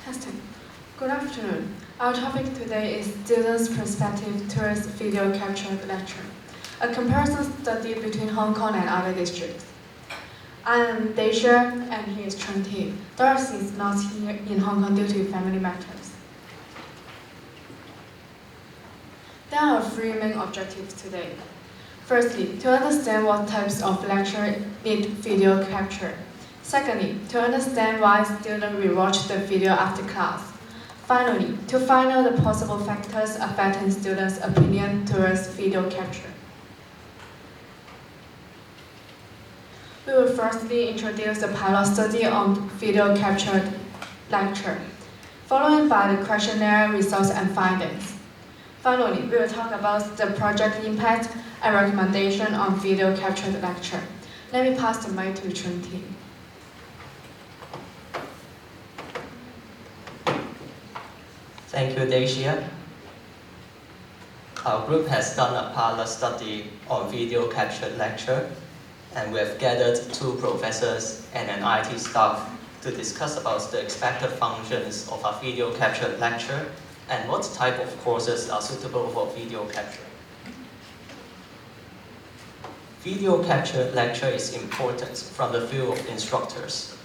Testing. Good afternoon. Our topic today is Students' Perspective Towards Video Captured Lecture, a comparison study between Hong Kong and other districts. I am Deisha and he is Chun-Ti. Doris is not here in Hong Kong due to family matters. There are three main objectives today. Firstly, to understand what types of lecture need video capture. Secondly, to understand why students will watch the video after class. Finally, to find out the possible factors affecting students' opinion towards video capture. We will firstly introduce the pilot study on video captured lecture, followed by the questionnaire results and findings. Finally, we will talk about the project impact and recommendation on video captured lecture. Let me pass the mic to Chun-Ti. Thank you, Deisha. Our group has done a pilot study on video captured lecture, and we have gathered 2 professors and an IT staff to discuss about the expected functions of a video captured lecture and what type of courses are suitable for video capture. Video captured lecture is important from the view of instructors.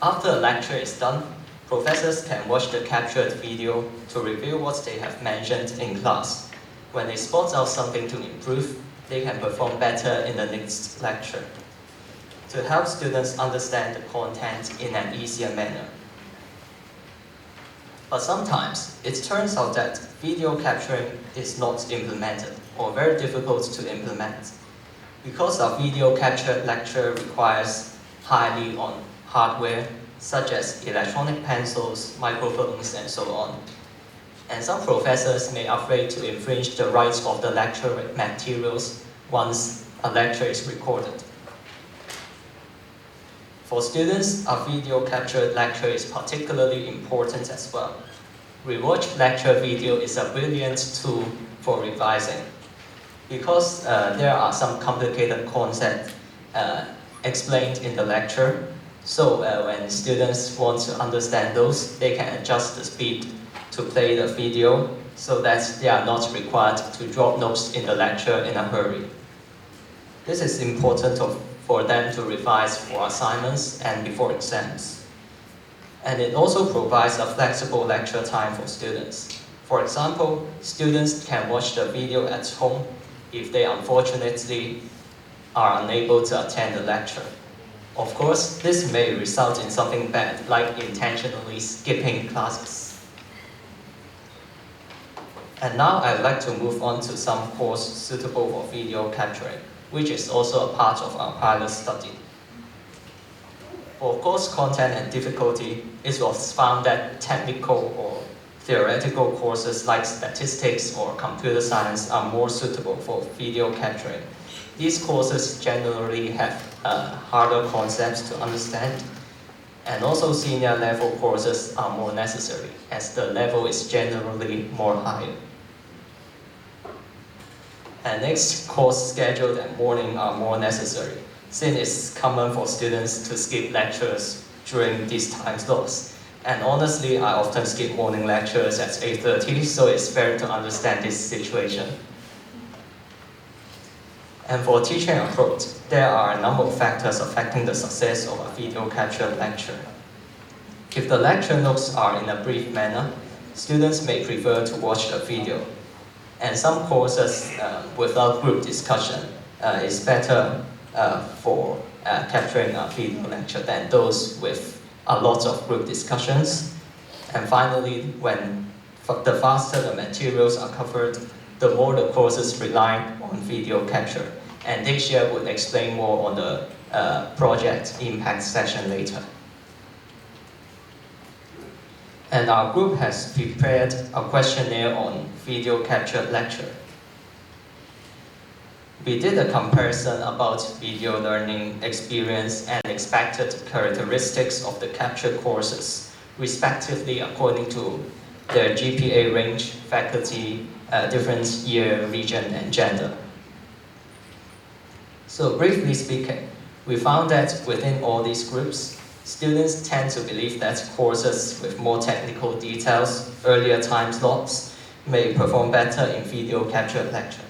After a lecture is done, professors can watch the captured video to review what they have mentioned in class. When they spot out something to improve, they can perform better in the next lecture. To help students understand the content in an easier manner. But sometimes, it turns out that video capturing is not implemented or very difficult to implement. Because our video captured lecture requires highly on hardware, such as electronic pencils, microphones, and so on. And some professors may be afraid to infringe the rights of the lecture materials once a lecture is recorded. For students, a video captured lecture is particularly important as well. Rewatch lecture video is a brilliant tool for revising because there are some complicated concepts explained in the lecture. So when students want to understand those, they can adjust the speed to play the video so that they are not required to drop notes in the lecture in a hurry. This is important for them to revise for assignments and before exams. And it also provides a flexible lecture time for students. For example, students can watch the video at home if they unfortunately are unable to attend the lecture. Of course, this may result in something bad, like intentionally skipping classes. And now I'd like to move on to some courses suitable for video capturing, which is also a part of our pilot study. For course content and difficulty, it was found that technical or theoretical courses like statistics or computer science are more suitable for video capturing. These courses generally have harder concepts to understand, and also senior level courses are more necessary as the level is generally more higher. And next, course scheduled at morning are more necessary, since it's common for students to skip lectures during these time slots. And honestly, I often skip morning lectures at 8:30, so it's fair to understand this situation. And for teaching approach, there are a number of factors affecting the success of a video captured lecture. If the lecture notes are in a brief manner, students may prefer to watch the video. And some courses without group discussion is better for capturing a video lecture than those with a lot of group discussions. And finally, the faster the materials are covered, the more the courses rely on video capture. And Deisha will explain more on the project impact session later. And our group has prepared a questionnaire on video captured lecture. We did a comparison about video learning experience and expected characteristics of the captured courses, respectively according to their GPA range, faculty, different year, region, and gender. So briefly speaking, we found that within all these groups, Students tend to believe that courses with more technical details, earlier time slots, may perform better in video captured lecture.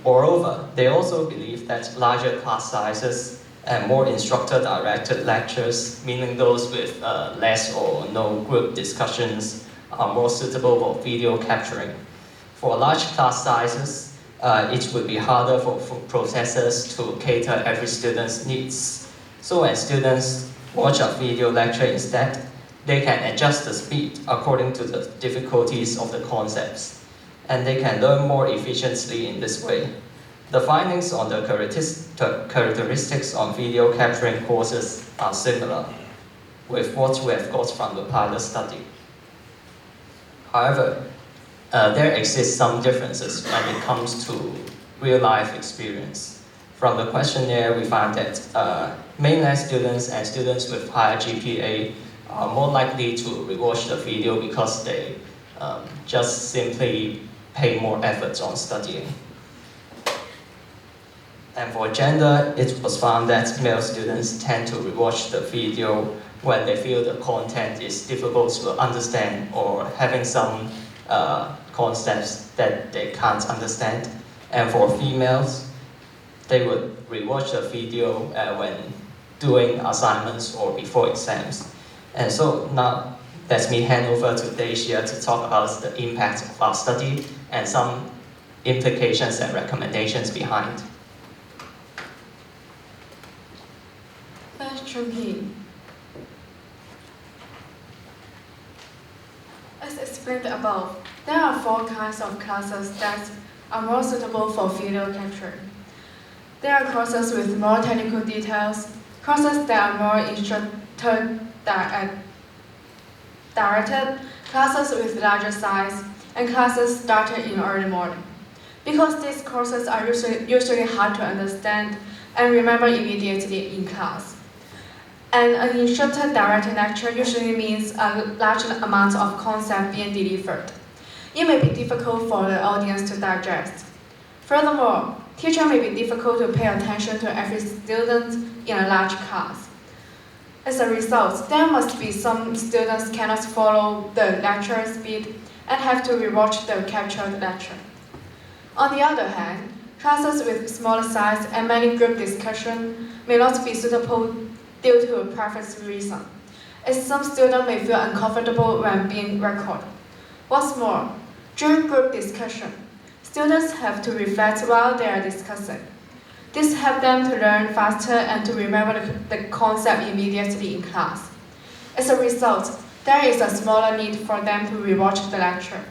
Moreover, they also believe that larger class sizes and more instructor-directed lectures, meaning those with less or no group discussions, are more suitable for video capturing. For large class sizes, it would be harder for professors to cater every student's needs. So when students watch a video lecture instead, they can adjust the speed according to the difficulties of the concepts, and they can learn more efficiently in this way. The findings on the characteristics on video capturing courses are similar with what we have got from the pilot study. However, there exist some differences when it comes to real-life experience. From the questionnaire, we found that mainland students and students with higher GPA are more likely to rewatch the video because they just simply pay more effort on studying. And for gender, it was found that male students tend to rewatch the video when they feel the content is difficult to understand or having some concepts that they can't understand. And for females, they would rewatch the video when doing assignments or before exams. And so now, let me hand over to Dacia to talk about the impact of our study and some implications and recommendations behind. Thanks, Chun-Hee. As explained above, there are 4 kinds of classes that are more suitable for video capture. There are courses with more technical details, courses that are more instructor-directed, classes with larger size, and classes started in early morning. Because these courses are usually hard to understand and remember immediately in class. And an instructor-directed lecture usually means a large amount of concept being delivered. It may be difficult for the audience to digest. Furthermore, teacher may be difficult to pay attention to every student in a large class. As a result, there must be some students cannot follow the lecture speed and have to rewatch the captured lecture. On the other hand, classes with smaller size and many group discussion may not be suitable due to a preference reason, as some students may feel uncomfortable when being recorded. What's more, during group discussion, students have to reflect while they are discussing. This helps them to learn faster and to remember the concept immediately in class. As a result, there is a smaller need for them to rewatch the lecture.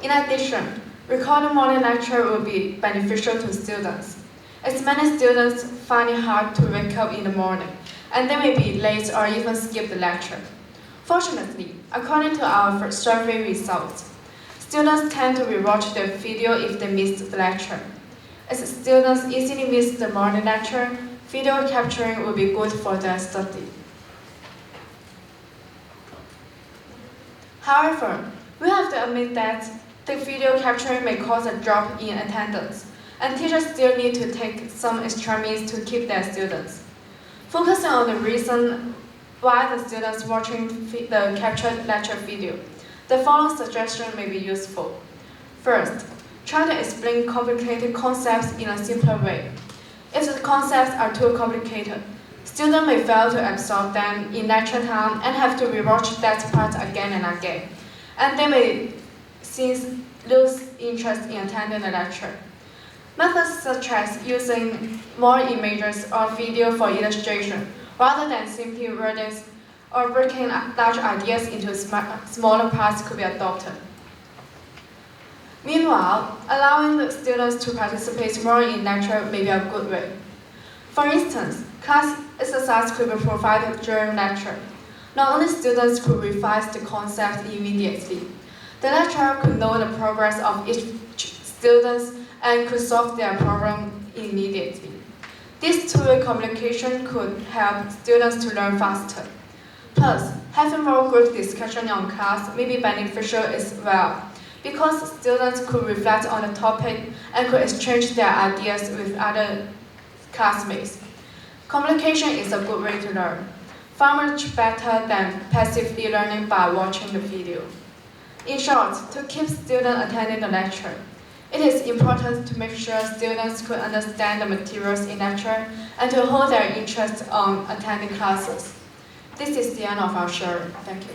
In addition, recorded morning lecture will be beneficial to students, as many students find it hard to wake up in the morning, and they may be late or even skip the lecture. Fortunately, according to our survey results, students tend to rewatch the video if they missed the lecture. As students easily miss the morning lecture, video capturing will be good for their study. However, we have to admit that the video capturing may cause a drop in attendance, and teachers still need to take some extra means to keep their students. Focusing on the reason why the students watching the captured lecture video, the following suggestion may be useful. First, try to explain complicated concepts in a simpler way. If the concepts are too complicated, students may fail to absorb them in lecture time and have to rewatch that part again and again, and they may lose interest in attending the lecture. Methods such as using more images or video for illustration, rather than simply wordings, or breaking large ideas into smaller parts could be adopted. Meanwhile, allowing the students to participate more in lecture may be a good way. For instance, class exercise could be provided during lecture. Not only students could revise the concept immediately, the lecturer could know the progress of each student and could solve their problem immediately. This two-way communication could help students to learn faster. Plus, having more group discussion on class may be beneficial as well, because students could reflect on the topic and could exchange their ideas with other classmates. Communication is a good way to learn, far much better than passively learning by watching the video. In short, to keep students attending the lecture, it is important to make sure students could understand the materials in lecture and to hold their interest on attending classes. This is the end of our sharing. Thank you.